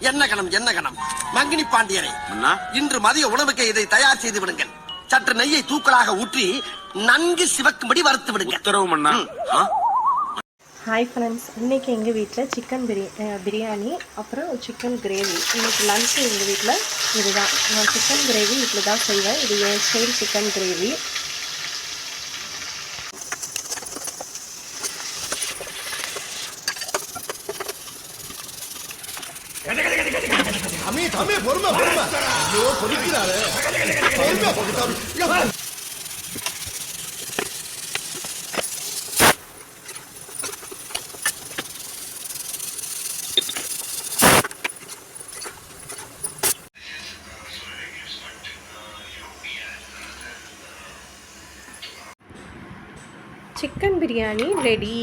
என்ன கணம் மங்கினி பாண்டியரே, இன்று மதிய உணவுக்கு இதை தயார் செய்து விடுங்கள். சற்று நெய்யை தூக்கலாக ஊற்றி நன்கு சிவக்கும்படி வறுத்து விடுங்க. உத்தரவு மன்னா. ஹாய் ஃப்ரெண்ட்ஸ், இன்றைக்கி எங்கள் வீட்டில் சிக்கன் பிரியாணி அப்புறம் சிக்கன் கிரேவி. இன்றைக்கி லன்ச்சு எங்கள் வீட்டில் இதுதான். நான் சிக்கன் கிரேவி இப்படி தான் செய்வேன். இது என் style chicken gravy. Chicken biryani ready.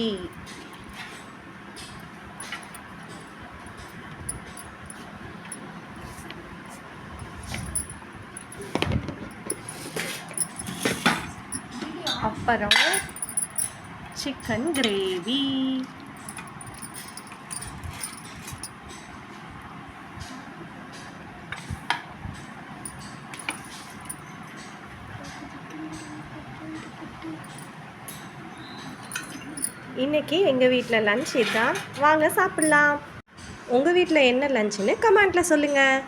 அப்புறம் சிக்கன் கிரேவி. இன்னைக்கு எங்கள் வீட்டில் லன்ச் இதுதான். வாங்க சாப்பிட்லாம். உங்கள் வீட்டில் என்ன லன்ச்சுன்னு கமெண்ட்டில் சொல்லுங்கள்.